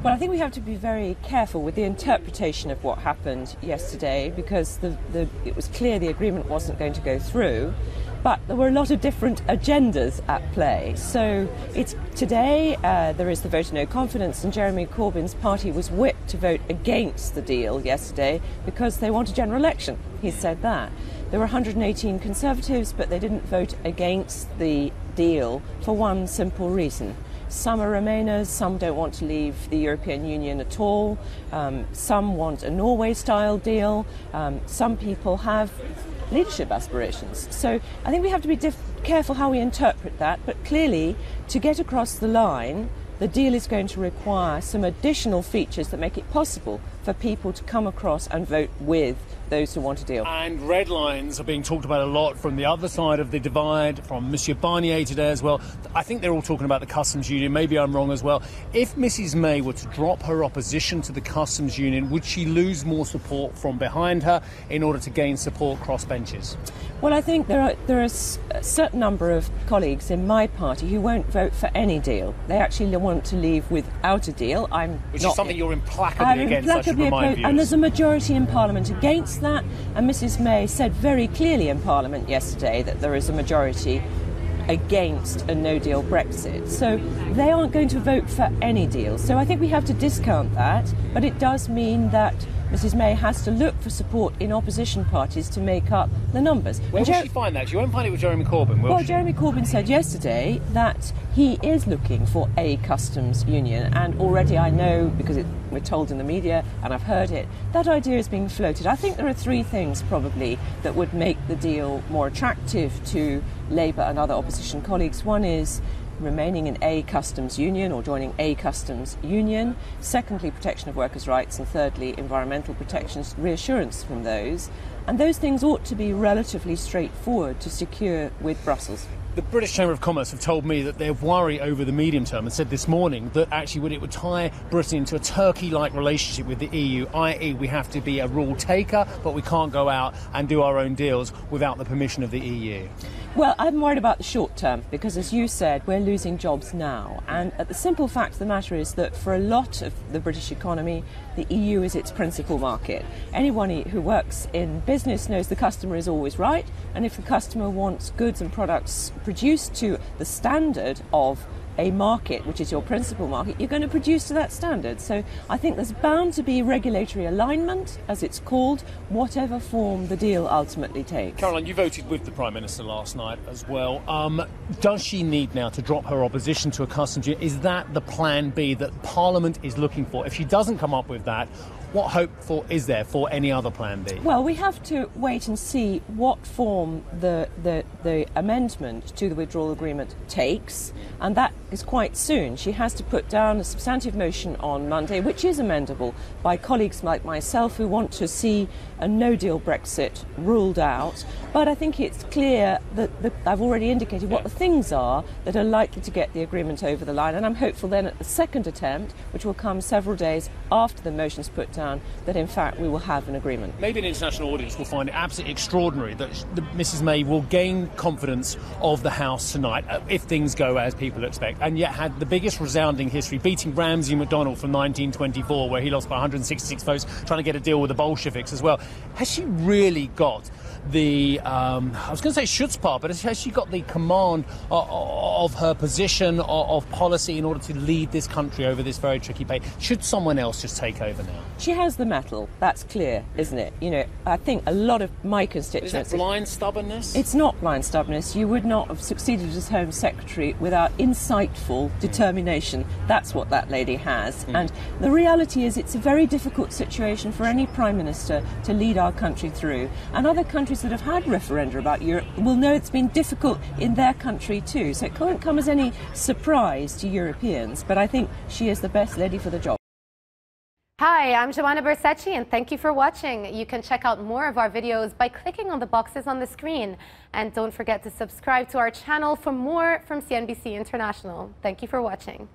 Well, I think we have to be very careful with the interpretation of what happened yesterday, because it was clear the agreement wasn't going to go through, but there were a lot of different agendas at play. So it's today there is the vote of no confidence, and Jeremy Corbyn's party was whipped to vote against the deal yesterday because they want a general election. He said that. There were 118 Conservatives, but they didn't vote against the deal for one simple reason. Some are Remainers, some don't want to leave the European Union at all, some want a Norway-style deal, some people have leadership aspirations. So I think we have to be careful how we interpret that, but clearly, to get across the line, the deal is going to require some additional features that make it possible for people to come across and vote with those who want a deal. And red lines are being talked about a lot from the other side of the divide, from Monsieur Barnier today as well. I think they're all talking about the customs union. Maybe I'm wrong as well. If Mrs May were to drop her opposition to the customs union, would she lose more support from behind her in order to gain support cross benches? Well, I think there are a certain number of colleagues in my party who won't vote for any deal. They actually want to leave without a deal. Which is something you're implacably against, I should remind you. And there's a majority in Parliament against that, and Mrs May said very clearly in Parliament yesterday that there is a majority against a no-deal Brexit. So they aren't going to vote for any deal. So I think we have to discount that, but it does mean that Mrs May has to look for support in opposition parties to make up the numbers. Where will she find that? She won't find it with Jeremy Corbyn, will she? Well, Jeremy Corbyn said yesterday that he is looking for a customs union, and already I know, because we're told in the media and I've heard it, that idea is being floated. I think there are three things probably that would make the deal more attractive to Labour and other opposition colleagues. One is remaining in a customs union or joining a customs union. Secondly, protection of workers' rights. And thirdly, environmental protections, reassurance from those. And those things ought to be relatively straightforward to secure with Brussels. The British Chamber of Commerce have told me that they worry over the medium term, and said this morning that actually it would tie Britain into a Turkey-like relationship with the EU, i.e. we have to be a rule taker, but we can't go out and do our own deals without the permission of the EU. Well, I'm worried about the short term because, as you said, we're losing jobs now. And the simple fact of the matter is that for a lot of the British economy, the EU is its principal market. Anyone who works in business knows the customer is always right. And if the customer wants goods and products produced to the standard of a market, which is your principal market, you're going to produce to that standard. So I think there's bound to be regulatory alignment, as it's called, whatever form the deal ultimately takes. Caroline, you voted with the Prime Minister last night as well. Does she need now to drop her opposition to a customs union? Is that the plan B that Parliament is looking for? If she doesn't come up with that, what hope is there for any other plan B? Well, we have to wait and see what form the amendment to the withdrawal agreement takes, and that is quite soon. She has to put down a substantive motion on Monday, which is amendable by colleagues like myself who want to see a no-deal Brexit ruled out. But I think it's clear that I've already indicated what the things are that are likely to get the agreement over the line, and I'm hopeful then at the second attempt, which will come several days after the motion's put down, that in fact we will have an agreement. Maybe an international audience will find it absolutely extraordinary that Mrs May will gain confidence of the House tonight if things go as people expect, and yet had the biggest resounding history, beating Ramsay MacDonald from 1924, where he lost by 166 votes, trying to get a deal with the Bolsheviks as well. Has she really got the, I was going to say chutzpah, but has she got the command of her position, of policy, in order to lead this country over this very tricky phase? Should someone else just take over now? She has the mettle, that's clear, isn't it? You know, I think a lot of my constituents... Is that blind stubbornness? It's not blind stubbornness. You would not have succeeded as Home Secretary without insightful determination. That's what that lady has. And the reality is it's a very difficult situation for any Prime Minister to lead our country through. And other countries that have had referenda about Europe will know it's been difficult in their country too. So it can't come as any surprise to Europeans. But I think she is the best lady for the job. Hi, I'm Joanna Bersecci, and thank you for watching. You can check out more of our videos by clicking on the boxes on the screen. And don't forget to subscribe to our channel for more from CNBC International. Thank you for watching.